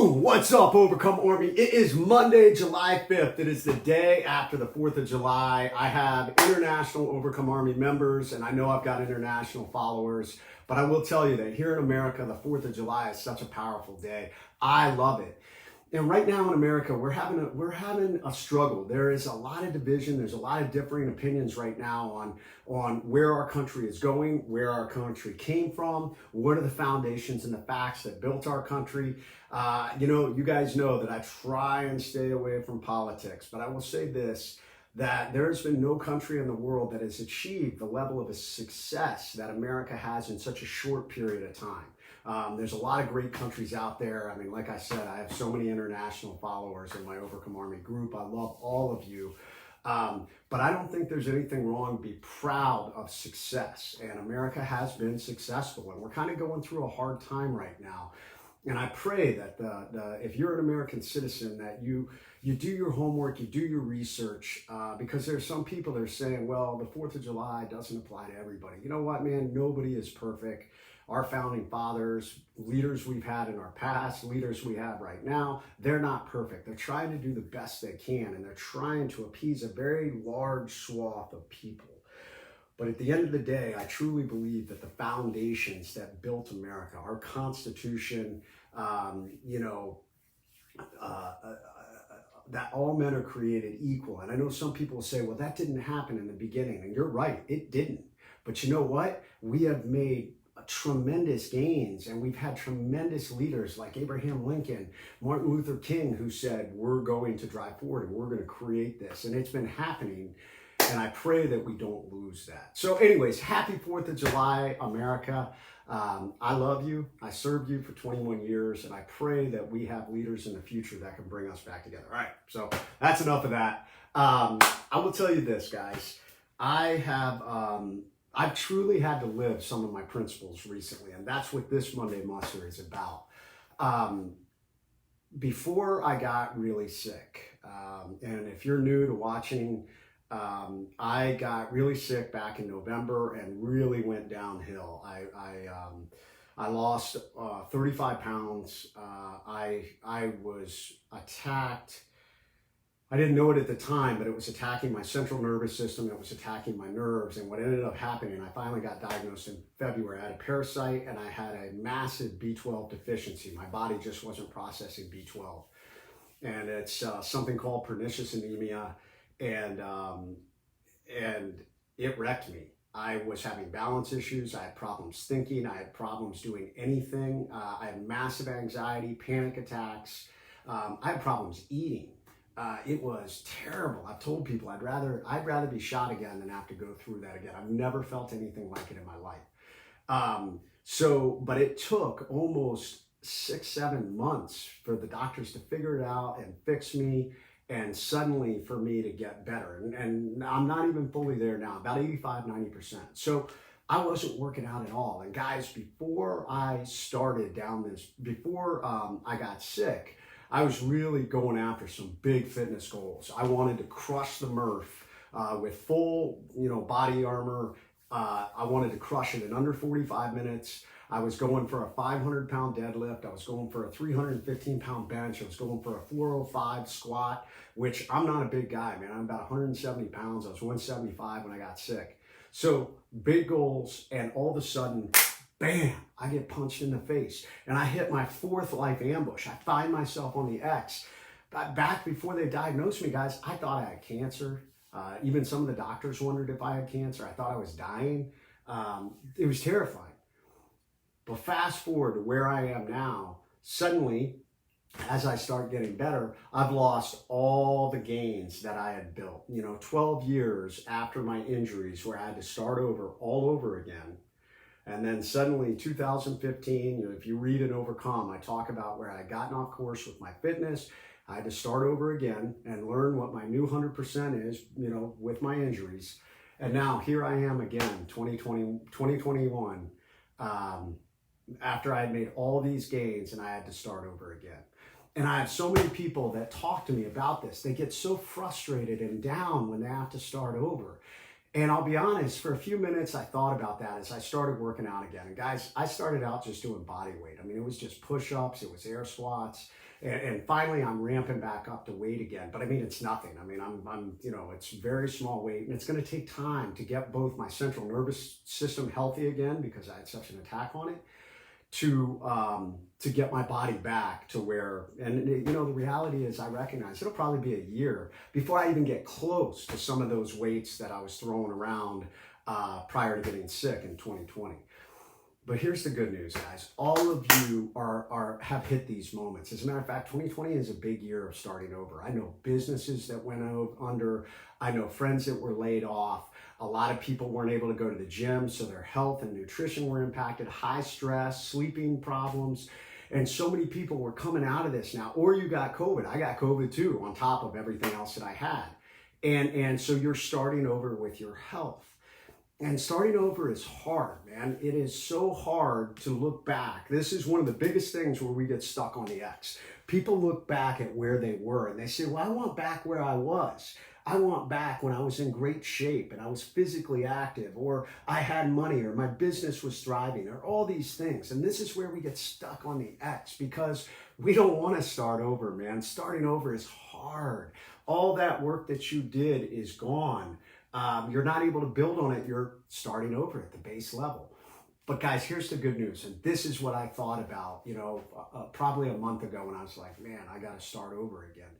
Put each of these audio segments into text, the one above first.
What's up, Overcome Army? It is Monday, July 5th. It is the day after the 4th of July. I have international Overcome Army members, and I know I've got international followers, but I will tell you that here in America, the 4th of July is such a powerful day. I love it. And right now in America, we're having a struggle. There is a lot of division. There's a lot of differing opinions right now on where our country is going, where our country came from, what are the foundations and the facts that built our country. You guys know that I try and stay away from politics, but I will say this, that there has been no country in the world that has achieved the level of a success that America has in such a short period of time. There's a lot of great countries out there. I mean, like I said, I have so many international followers in my Overcome Army group. I love all of you. But I don't think there's anything wrong to be proud of success. And America has been successful. And we're kind of going through a hard time right now. And I pray that if you're an American citizen, that you do your homework, you do your research, because there's some people that are saying, well, the 4th of July doesn't apply to everybody. You know what, man? Nobody is perfect. Our founding fathers, leaders we've had in our past, leaders we have right now, they're not perfect. They're trying to do the best they can, and they're trying to appease a very large swath of people. But at the end of the day, I truly believe that the foundations that built America, our Constitution, that all men are created equal. And I know some people say, well, that didn't happen in the beginning. And you're right, it didn't. But you know what? We have made tremendous gains, and we've had tremendous leaders like Abraham Lincoln, Martin Luther King, who said, we're going to drive forward and we're going to create this. And it's been happening. And I pray that we don't lose that. So anyways, happy 4th of July, America. I love you. I served you for 21 years, and I pray that we have leaders in the future that can bring us back together. All right, so that's enough of that. I will tell you this, guys. I've truly had to live some of my principles recently, and that's what this Monday Muster is about. Before I got really sick, and if you're new to watching, I got really sick back in November and really went downhill. I lost 35 pounds. I was attacked. I didn't know it at the time, but it was attacking my central nervous system. It was attacking my nerves. And what ended up happening, I finally got diagnosed in February. I had a parasite and I had a massive B12 deficiency. My body just wasn't processing B12. And it's something called pernicious anemia. And it wrecked me. I was having balance issues. I had problems thinking. I had problems doing anything. I had massive anxiety, panic attacks. I had problems eating. It was terrible. I've told people I'd rather be shot again than have to go through that again. I've never felt anything like it in my life. But it took almost 6-7 months for the doctors to figure it out and fix me, and suddenly for me to get better. And I'm not even fully there now, about 85-90%. So I wasn't working out at all. And guys, before I started down this, before I got sick, I was really going after some big fitness goals. I wanted to crush the Murph with full, body armor. I wanted to crush it in under 45 minutes. I was going for a 500-pound deadlift. I was going for a 315-pound bench. I was going for a 405 squat, which I'm not a big guy, man. I'm about 170 pounds. I was 175 when I got sick. So big goals, and all of a sudden, bam, I get punched in the face. And I hit my 4th life ambush. I find myself on the X. Back before they diagnosed me, guys, I thought I had cancer. Even some of the doctors wondered if I had cancer. I thought I was dying. It was terrifying. But fast forward to where I am now, suddenly, as I start getting better, I've lost all the gains that I had built. 12 years after my injuries where I had to start over all over again. And then suddenly 2015, if you read and Overcome, I talk about where I had gotten off course with my fitness. I had to start over again and learn what my new 100% is, with my injuries. And now here I am again, 2021, after I had made all these gains and I had to start over again. And I have so many people that talk to me about this. They get so frustrated and down when they have to start over. And I'll be honest, for a few minutes, I thought about that as I started working out again. And guys, I started out just doing body weight. I mean, it was just push-ups, it was air squats. And finally, I'm ramping back up to weight again. But I mean, it's nothing. I mean, I'm it's very small weight, and it's going to take time to get both my central nervous system healthy again because I had such an attack on it, to get my body back to where, and the reality is I recognize it'll probably be a year before I even get close to some of those weights that I was throwing around prior to getting sick in 2020. But here's the good news, guys. All of you have hit these moments. As a matter of fact, 2020 is a big year of starting over. I know businesses that went under. I know friends that were laid off. A lot of people weren't able to go to the gym, so their health and nutrition were impacted. High stress, sleeping problems. And so many people were coming out of this now. Or you got COVID. I got COVID too, on top of everything else that I had. And so you're starting over with your health. And starting over is hard, man. It is so hard to look back. This is one of the biggest things where we get stuck on the X. People look back at where they were and they say, well, I want back where I was. I want back when I was in great shape and I was physically active, or I had money, or my business was thriving, or all these things. And this is where we get stuck on the X because we don't want to start over, man. Starting over is hard. All that work that you did is gone. You're not able to build on it. You're starting over at the base level. But guys, here's the good news. And this is what I thought about, probably a month ago when I was like, man, I got to start over again.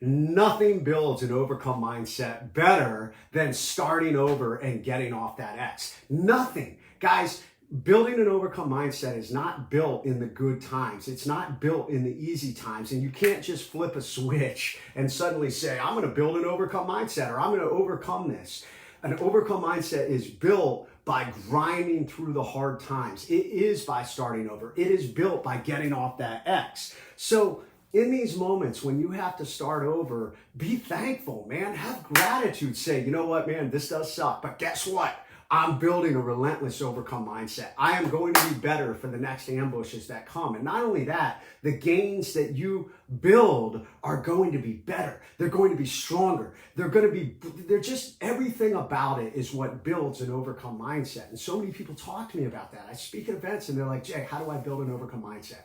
Nothing builds an overcome mindset better than starting over and getting off that X. Nothing. Guys, building an overcome mindset is not built in the good times. It's not built in the easy times. And you can't just flip a switch and suddenly say, I'm going to build an overcome mindset, or I'm going to overcome this. An overcome mindset is built by grinding through the hard times. It is by starting over. It is built by getting off that X. So in these moments when you have to start over, be thankful, man. Have gratitude. Say, you know what, man, this does suck, but guess what? I'm building a relentless overcome mindset. I am going to be better for the next ambushes that come. And not only that, the gains that you build are going to be better. They're going to be stronger. They're just, everything about it is what builds an overcome mindset. And so many people talk to me about that. I speak at events and they're like, Jay, how do I build an overcome mindset?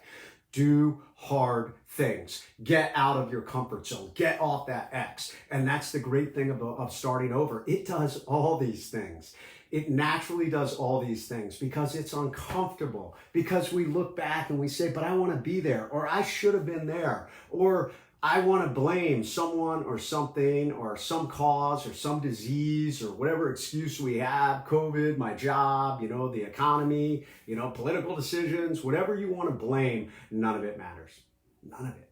Do hard things. Get out of your comfort zone. Get off that X. And that's the great thing of starting over. It does all these things. It naturally does all these things because it's uncomfortable, because we look back and we say, but I want to be there, or I should have been there, or I want to blame someone or something or some cause or some disease or whatever excuse we have, COVID, my job, the economy, political decisions, whatever you want to blame, none of it matters. None of it.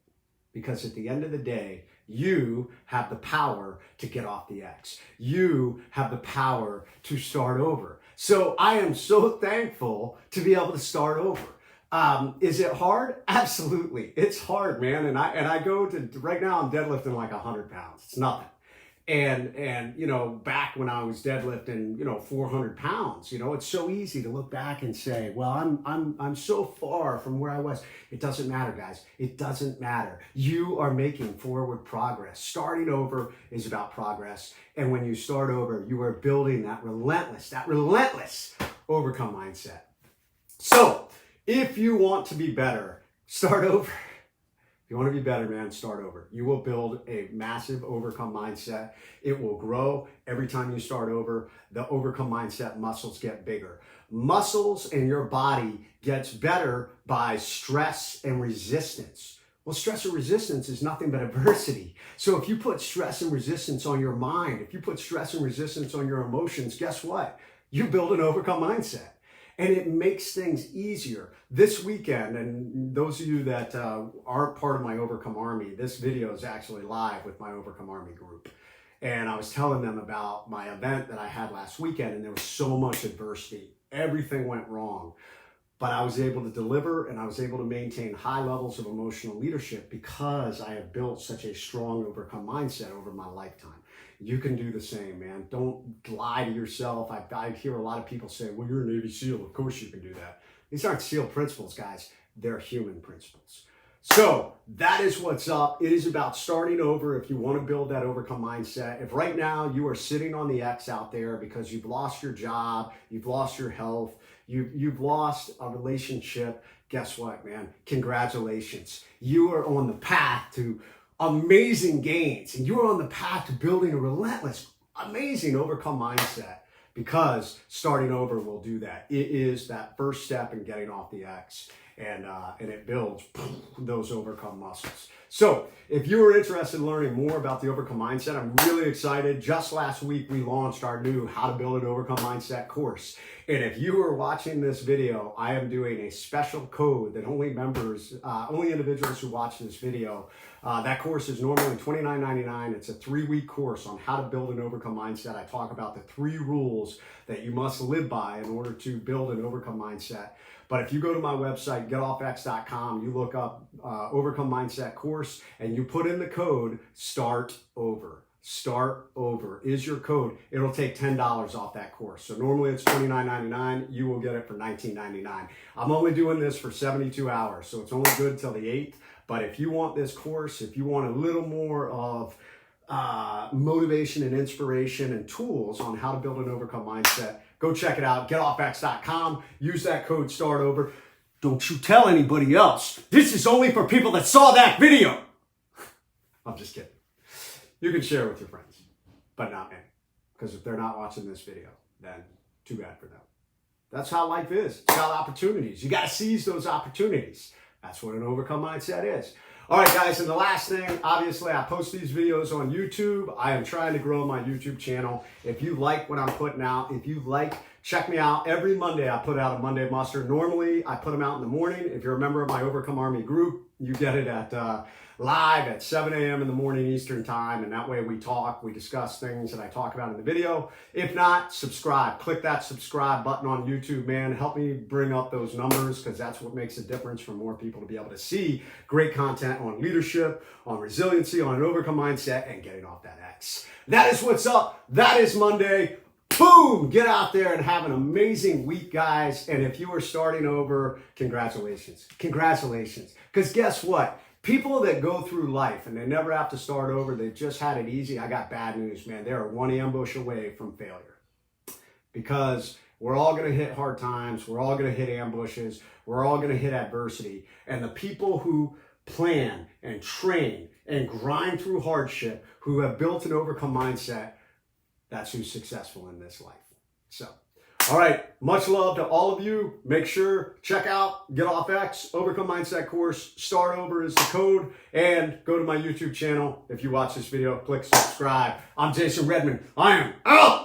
Because at the end of the day, you have the power to get off the X. You have the power to start over. So I am so thankful to be able to start over. Is it hard? Absolutely. It's hard, man. And I go to, right now I'm deadlifting like 100 pounds. It's nothing. And back when I was deadlifting, 400 pounds, it's so easy to look back and say, well, I'm so far from where I was. It doesn't matter, guys. It doesn't matter. You are making forward progress. Starting over is about progress. And when you start over, you are building that relentless overcome mindset. So if you want to be better, start over. You want to be better, man, start over. You will build a massive overcome mindset. It will grow every time you start over. The overcome mindset muscles get bigger. Muscles in your body gets better by stress and resistance. Well, stress and resistance is nothing but adversity. So if you put stress and resistance on your mind, if you put stress and resistance on your emotions, guess what? You build an overcome mindset. And it makes things easier. This weekend, and those of you that aren't part of my Overcome Army, this video is actually live with my Overcome Army group. And I was telling them about my event that I had last weekend, and there was so much adversity. Everything went wrong. But I was able to deliver, and I was able to maintain high levels of emotional leadership because I have built such a strong overcome mindset over my lifetime. You can do the same, man. Don't lie to yourself. I hear a lot of people say, well, you're a Navy SEAL. Of course you can do that. These aren't SEAL principles, guys. They're human principles. So that is what's up. It is about starting over if you want to build that overcome mindset. If right now you are sitting on the X out there because you've lost your job, you've lost your health, you've lost a relationship, guess what, man? Congratulations. You are on the path to amazing gains, and you are on the path to building a relentless, amazing overcome mindset, because starting over will do that. It is that first step in getting off the X, and it builds those overcome muscles. So if you are interested in learning more about the overcome mindset, I'm really excited. Just last week, we launched our new How to Build an Overcome Mindset course. And if you are watching this video, I am doing a special code that only individuals who watch this video. That course is normally $29.99. It's a 3-week course on how to build an overcome mindset. I talk about the 3 rules that you must live by in order to build an overcome mindset. But if you go to my website, getoffx.com, you look up Overcome Mindset course, and you put in the code STARTOVER. Start over is your code. It'll take $10 off that course. So normally it's $29.99. You will get it for $19.99. I'm only doing this for 72 hours, so it's only good till the 8th. But if you want this course, if you want a little more of motivation and inspiration and tools on how to build an overcome mindset, go check it out. Getoffx.com. Use that code STARTOVER. Don't you tell anybody else. This is only for people that saw that video. I'm just kidding. You can share with your friends, but not me. Because if they're not watching this video, then too bad for them. That's how life is. It's about opportunities. You got to seize those opportunities. That's what an overcome mindset is. All right, guys, and the last thing, obviously, I post these videos on YouTube. I am trying to grow my YouTube channel. If you like what I'm putting out, check me out. Every Monday, I put out a Monday Muster. Normally, I put them out in the morning. If you're a member of my Overcome Army group, you get it at live at 7 a.m. in the morning Eastern time, and that way we discuss things that I talk about in the video. If not, subscribe. Click that subscribe button on YouTube, man. Help me bring up those numbers, because that's what makes a difference for more people to be able to see great content on leadership, on resiliency, on an overcome mindset, and getting off that X. That is what's up. That is Monday. Boom! Get out there and have an amazing week, guys. And if you are starting over, congratulations. Congratulations. Because guess what? People that go through life and they never have to start over, they've just had it easy. I got bad news, man. They are one ambush away from failure. Because we're all going to hit hard times. We're all going to hit ambushes. We're all going to hit adversity. And the people who plan and train and grind through hardship, who have built an overcome mindset, that's who's successful in this life. So, all right, much love to all of you. Make sure, check out Get Off X, Overcome Mindset course. Start Over is the code. And go to my YouTube channel. If you watch this video, click subscribe. I'm Jason Redman. I am out.